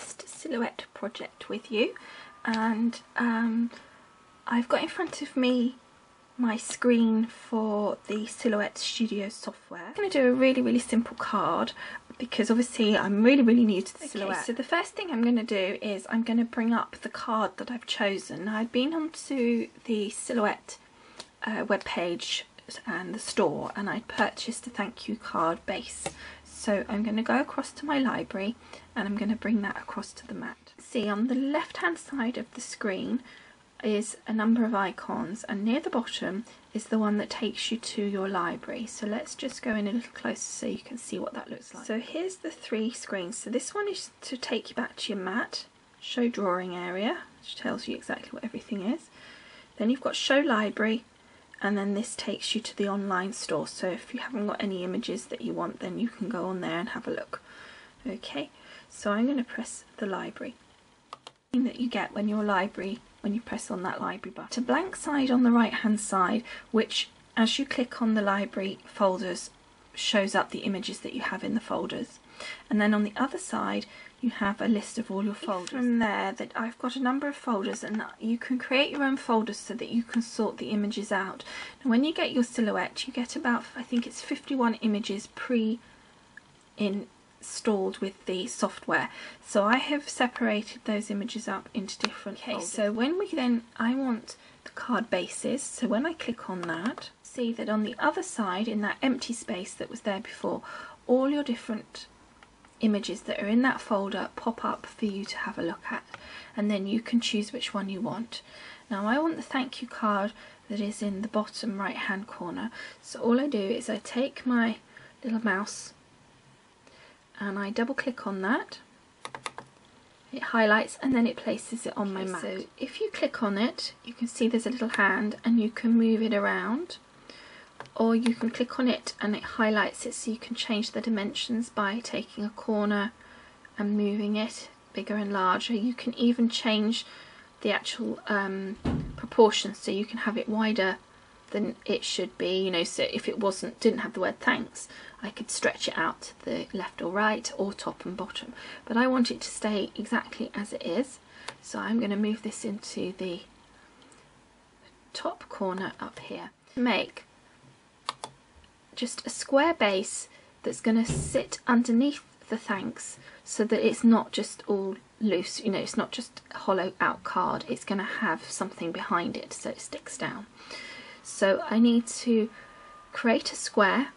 last silhouette project with you, and I've got in front of me my screen for the Silhouette Studio software. I'm going to do a really simple card because obviously I'm really new to the silhouette. So the first thing I'm going to do is I'm going to bring up the card that I've chosen. Now, I've been onto the Silhouette webpage and the store, and I purchased a thank you card base. So I'm going to go across to my library and I'm going to bring that across to the mat. See, on the left hand side of the screen is a number of icons, and near the bottom is the one that takes you to your library. So let's just go in a little closer so you can see what that looks like. So here's the 3 screens. So this one is to take you back to your mat, show drawing area, which tells you exactly what everything is. Then you've got show library, and then this takes you to the online store. So if you haven't got any images that you want, then you can go on there and have a look. Okay, so I'm going to press the library. The thing that you get when you press on that library button. A blank side on the right hand side, which as you click on the library folders shows up the images that you have in the folders, and then on the other side you have a list of all your folders. From there, that I've got a number of folders, and you can create your own folders so that you can sort the images out. And when you get your silhouette, you get about, I think it's 51 images installed with the software. So I have separated those images up into different folders. So when I want the card bases, so when I click on that, see that on the other side, in that empty space that was there before, all your different images that are in that folder pop up for you to have a look at, and then you can choose which one you want. Now I want the thank you card that is in the bottom right hand corner, so all I do is I take my little mouse and I double click on that. It highlights and then it places it on my mat. So if you click on it, you can see there's a little hand and you can move it around, or you can click on it and it highlights it, so you can change the dimensions by taking a corner and moving it bigger and larger. You can even change the actual proportions, so you can have it wider than it should be, you know, so if it didn't have the word thanks, I could stretch it out to the left or right or top and bottom, but I want it to stay exactly as it is, so I'm going to move this into the top corner up here. Make just a square base that's going to sit underneath the thanks, so that it's not just all loose, you know, it's not just a hollow out card, it's going to have something behind it so it sticks down. So I need to create a square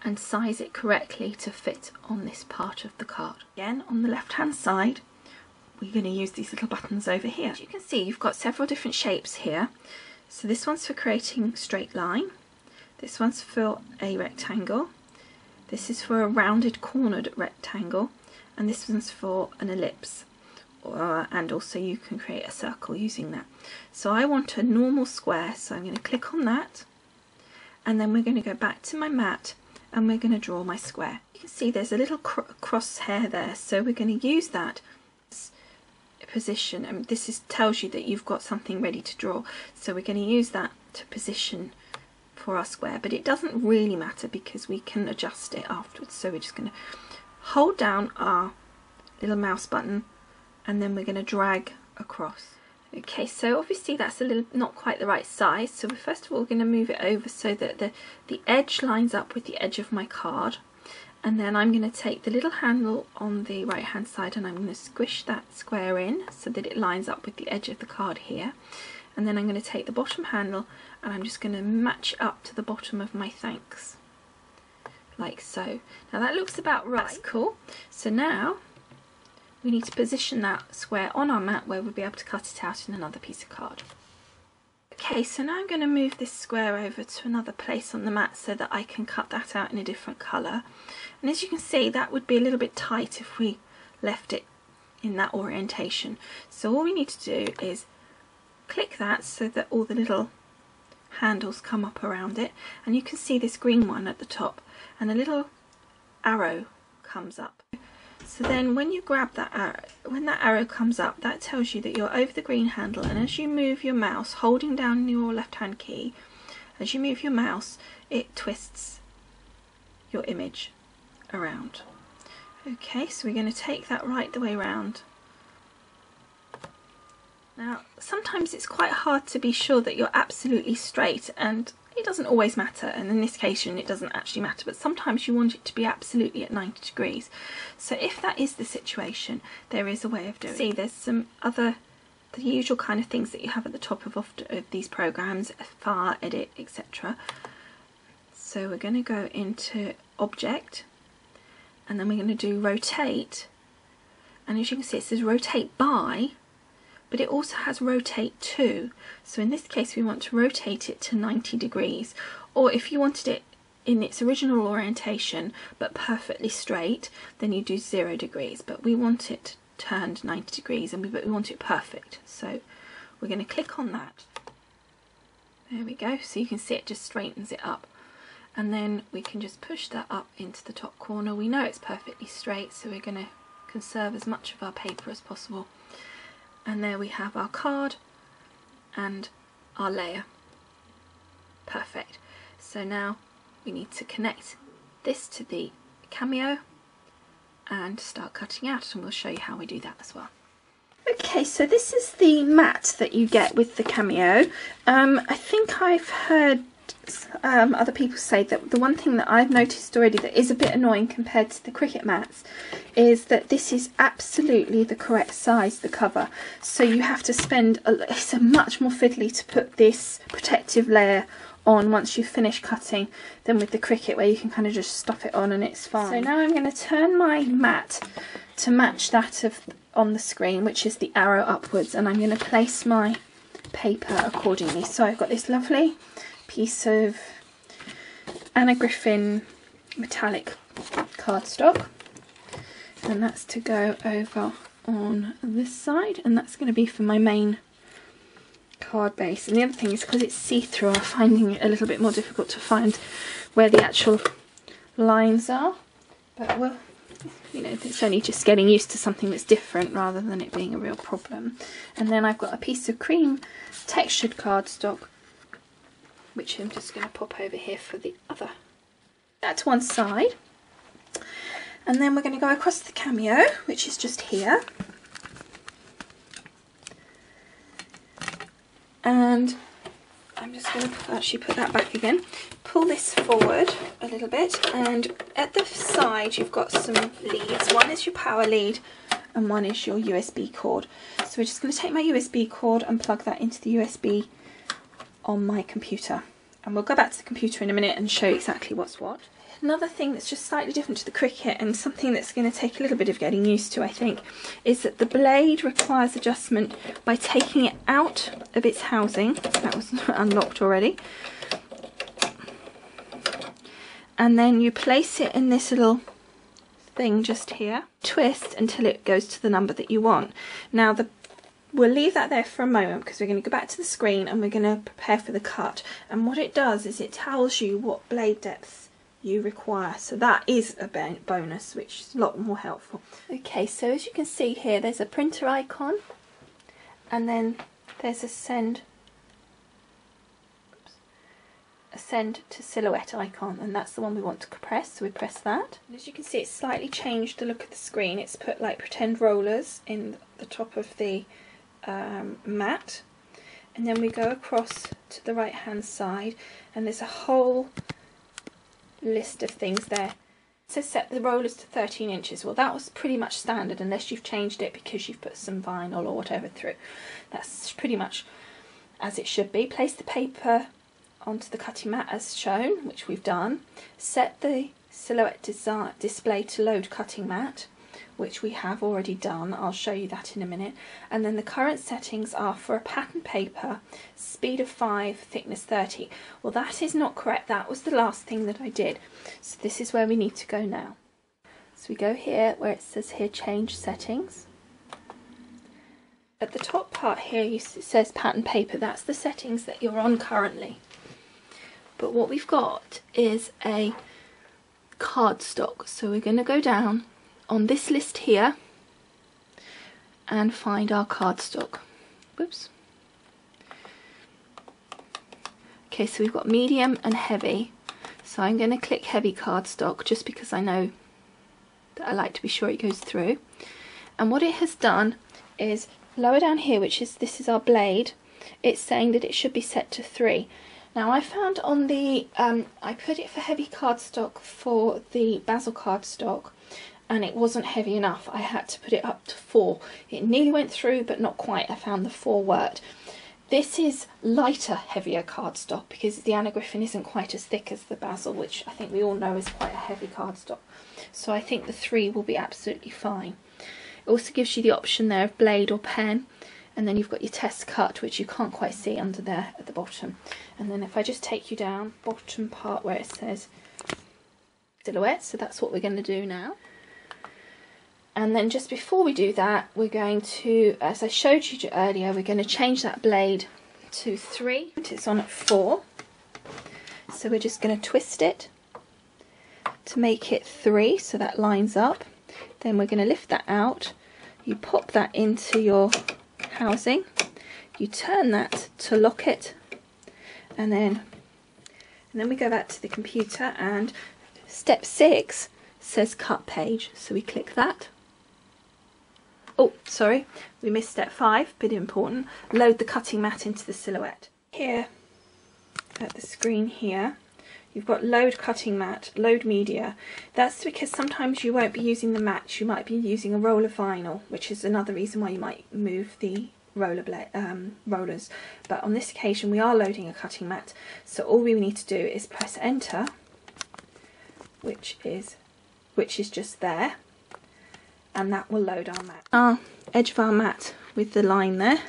and size it correctly to fit on this part of the card. Again, on the left hand side, we're going to use these little buttons over here. As you can see, you've got several different shapes here. So this one's for creating a straight line, this one's for a rectangle, this is for a rounded cornered rectangle, and this one's for an ellipse. And also you can create a circle using that. So I want a normal square, so I'm going to click on that, and then we're going to go back to my mat and we're going to draw my square. You can see there's a little crosshair there, so we're going to use that position, and this tells you that you've got something ready to draw, so we're going to use that to position for our square, but it doesn't really matter because we can adjust it afterwards. So we're just going to hold down our little mouse button and then we're going to drag across. Okay, so obviously that's a little not quite the right size, so we're first of all going to move it over so that the edge lines up with the edge of my card, and then I'm going to take the little handle on the right hand side and I'm going to squish that square in so that it lines up with the edge of the card here, and then I'm going to take the bottom handle and I'm just going to match it up to the bottom of my thanks, like so. Now that looks about right. That's cool. So now we need to position that square on our mat where we'll be able to cut it out in another piece of card. Okay, so now I'm going to move this square over to another place on the mat so that I can cut that out in a different colour. And as you can see, that would be a little bit tight if we left it in that orientation. So all we need to do is click that so that all the little handles come up around it, and you can see this green one at the top and a little arrow comes up. So then when you grab that arrow, when that arrow comes up, that tells you that you're over the green handle, and as you move your mouse, holding down your left hand key, as you move your mouse, it twists your image around. Okay, so we're going to take that right the way round. Now, sometimes it's quite hard to be sure that you're absolutely straight, and it doesn't always matter, and in this occasion it doesn't actually matter, but sometimes you want it to be absolutely at 90 degrees. So if that is the situation, there is a way of doing it. See, there's some other, the usual kind of things that you have at the top of these programs, file, edit, etc. So we're going to go into Object, and then we're going to do Rotate, and as you can see it says Rotate By, but it also has rotate to. So in this case we want to rotate it to 90 degrees, or if you wanted it in its original orientation but perfectly straight, then you do 0 degrees, but we want it turned 90 degrees and we want it perfect. So we're going to click on that. There we go, so you can see it just straightens it up, and then we can just push that up into the top corner. We know it's perfectly straight, so we're going to conserve as much of our paper as possible. And there we have our card and our layer. Perfect. So now we need to connect this to the Cameo and start cutting out, and we'll show you how we do that as well. Okay, so this is the mat that you get with the Cameo. I think I've heard other people say that the one thing that I've noticed already that is a bit annoying compared to the Cricut mats is that this is absolutely the correct size, the cover, so you have to spend it's much more fiddly to put this protective layer on once you've finished cutting than with the Cricut, where you can kind of just stuff it on and it's fine. So now I'm going to turn my mat to match that of on the screen, which is the arrow upwards, and I'm going to place my paper accordingly. So I've got this lovely piece of Anna Griffin metallic cardstock, and that's to go over on this side, and that's going to be for my main card base. And the other thing is, because it's see-through, I'm finding it a little bit more difficult to find where the actual lines are, but well, you know, it's only just getting used to something that's different rather than it being a real problem. And then I've got a piece of cream textured cardstock, which I'm just going to pop over here for the other. That's one side. And then we're going to go across the Cameo, which is just here. And I'm just going to actually put that back again. Pull this forward a little bit, and at the side you've got some leads. One is your power lead and one is your USB cord. So we're just going to take my USB cord and plug that into the USB on my computer, and we'll go back to the computer in a minute and show you exactly what's what. Another thing that's just slightly different to the Cricut, and something that's going to take a little bit of getting used to, I think, is that the blade requires adjustment by taking it out of its housing. That was unlocked already. And then you place it in this little thing just here. Twist until it goes to the number that you want. Now we'll leave that there for a moment because we're going to go back to the screen and we're going to prepare for the cut. And what it does is it tells you what blade depth you require. So that is a bonus, which is a lot more helpful. Okay, so as you can see here, there's a printer icon, and then there's a send to silhouette icon, and that's the one we want to press, so we press that. And as you can see, it's slightly changed the look of the screen. It's put like pretend rollers in the top of the mat, and then we go across to the right hand side and there's a whole list of things there. So set the rollers to 13 inches. Well, that was pretty much standard unless you've changed it because you've put some vinyl or whatever through. That's pretty much as it should be. Place the paper onto the cutting mat as shown, which we've done. Set the silhouette display to load cutting mat, which we have already done. I'll show you that in a minute. And then the current settings are for a pattern paper, speed of 5, thickness 30. Well, that is not correct. That was the last thing that I did. So this is where we need to go now. So we go here where it says here change settings. At the top part here it says pattern paper. That's the settings that you're on currently. But what we've got is a cardstock. So we're going to go down on this list here and find our cardstock. Whoops. Okay, so we've got medium and heavy. So I'm going to click heavy cardstock just because I know that I like to be sure it goes through. And what it has done is lower down here, this is our blade, it's saying that it should be set to 3. Now I found on the, I put it for heavy cardstock for the basil cardstock, and it wasn't heavy enough. I had to put it up to 4. It nearly went through, but not quite. I found the 4 worked. This is lighter, heavier cardstock because the Anna Griffin isn't quite as thick as the basil, which I think we all know is quite a heavy cardstock. So I think the 3 will be absolutely fine. It also gives you the option there of blade or pen, and then you've got your test cut, which you can't quite see under there at the bottom. And then if I just take you down, bottom part where it says silhouette, so that's what we're going to do now. And then just before we do that, we're going to, as I showed you earlier, we're going to change that blade to 3. It's on at 4. So we're just going to twist it to make it 3, so that lines up. Then we're going to lift that out. You pop that into your housing. You turn that to lock it. And then we go back to the computer, and step 6 says cut page. So we click that. Oh, sorry, we missed step 5, bit important. Load the cutting mat into the silhouette. Here at the screen here, you've got load cutting mat, load media. That's because sometimes you won't be using the mats, you might be using a roll of vinyl, which is another reason why you might move the rollers. But on this occasion we are loading a cutting mat, so all we need to do is press enter, which is just there, and that will load our mat. Our edge of our mat with the line there.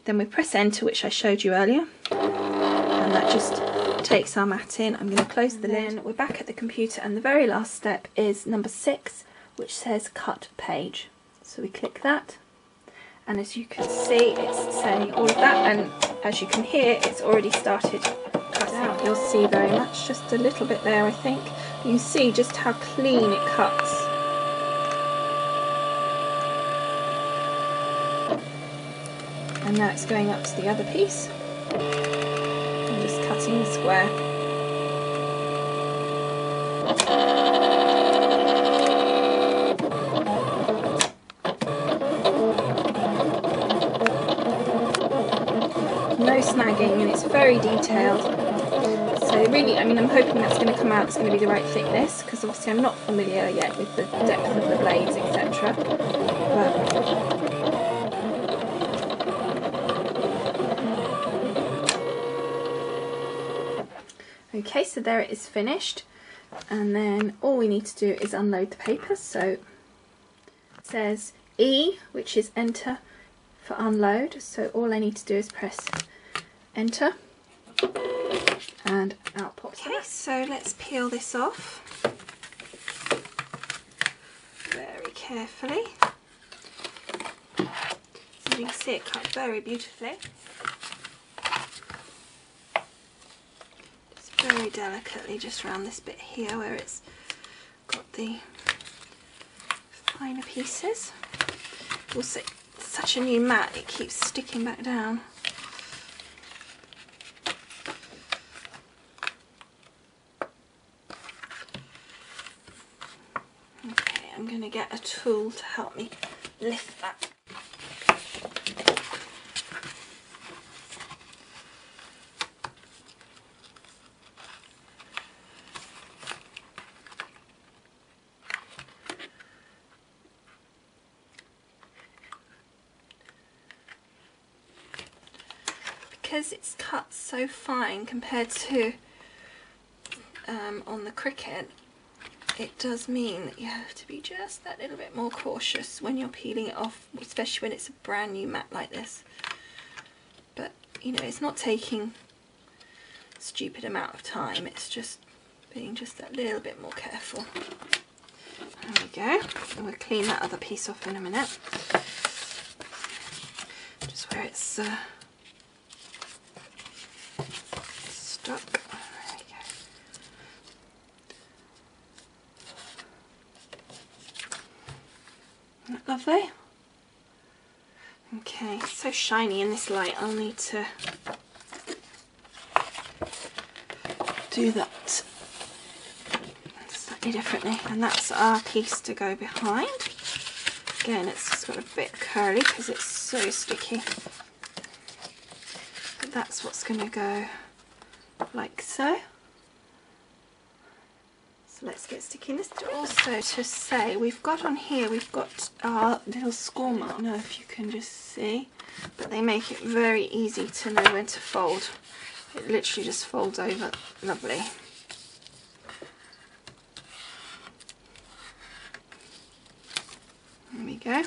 Then we press enter, which I showed you earlier, and that just takes our mat in. I'm going to close the lid. We're back at the computer, and the very last step is number 6, which says cut page. So we click that, and as you can see, it's saying all of that, and as you can hear, it's already started cutting out. You'll see very much, just a little bit there I think. You can see just how clean it cuts. And now it's going up to the other piece. I'm just cutting the square. No snagging, and it's very detailed. So really, I mean, I'm hoping that's going to come out, it's going to be the right thickness, because obviously I'm not familiar yet with the depth of the blades, etc. Okay, so there it is finished, and then all we need to do is unload the papers. So it says E, which is enter for unload, so all I need to do is press enter and out pops. Okay, so let's peel this off very carefully. As you can see, it cut very beautifully. Very delicately, just around this bit here where it's got the finer pieces. Also, it's such a new mat, it keeps sticking back down. Okay, I'm going to get a tool to help me lift that. Because it's cut so fine compared to on the Cricut, it does mean that you have to be just that little bit more cautious when you're peeling it off, especially when it's a brand new mat like this. But you know, it's not taking a stupid amount of time, it's just being just that little bit more careful. There we go, and we'll clean that other piece off in a minute. Just where it's stuck. There we go. Isn't that lovely? Okay, it's so shiny in this light, I'll need to do that. It's that slightly differently, and that's our piece to go behind. Again, it's just got a bit curly because it's so sticky. But that's what's going to go like so. So let's get sticking this to it. Also to say, we've got on here, we've got our little score mark. I don't know if you can just see, but they make it very easy to know when to fold. It literally just folds over lovely. There we go.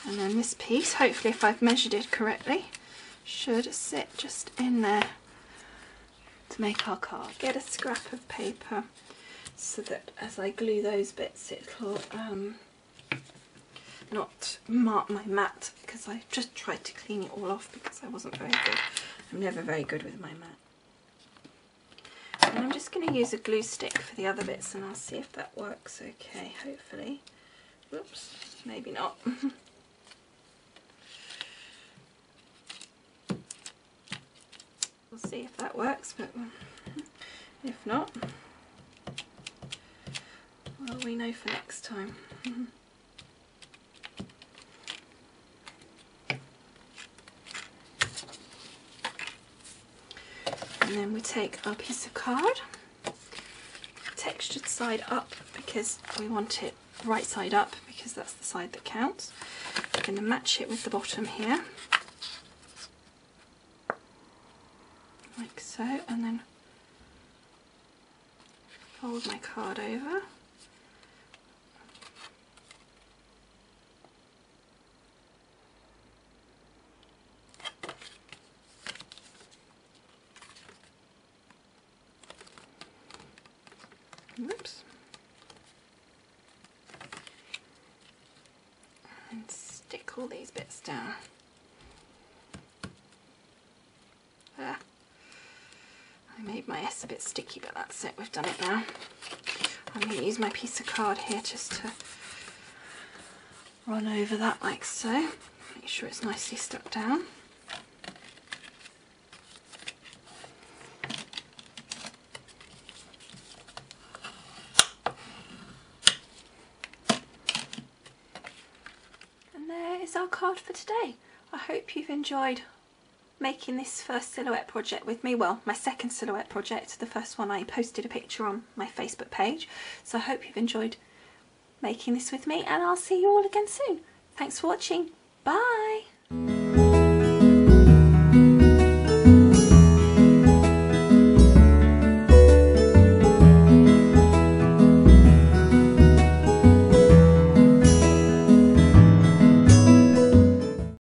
And then this piece, hopefully if I've measured it correctly, should sit just in there to make our card. Get a scrap of paper so that as I glue those bits it'll not mark my mat, because I just tried to clean it all off because I wasn't very good. I'm never very good with my mat. And I'm just going to use a glue stick for the other bits and I'll see if that works okay, hopefully. Whoops, maybe not. We'll see if that works, but if not, well, we know for next time. And then we take our piece of card, textured side up because we want it right side up because that's the side that counts. I'm going to match it with the bottom here, like so, and then fold my card over. Whoops. And stick all these bits down. There. I made my S a bit sticky, but that's it, we've done it now. I'm going to use my piece of card here just to run over that like so. Make sure it's nicely stuck down. Is our card for today. I hope you've enjoyed making this first silhouette project with me. Well, my second silhouette project. The first one I posted a picture on my Facebook page. So I hope you've enjoyed making this with me, and I'll see you all again soon. Thanks for watching. Bye.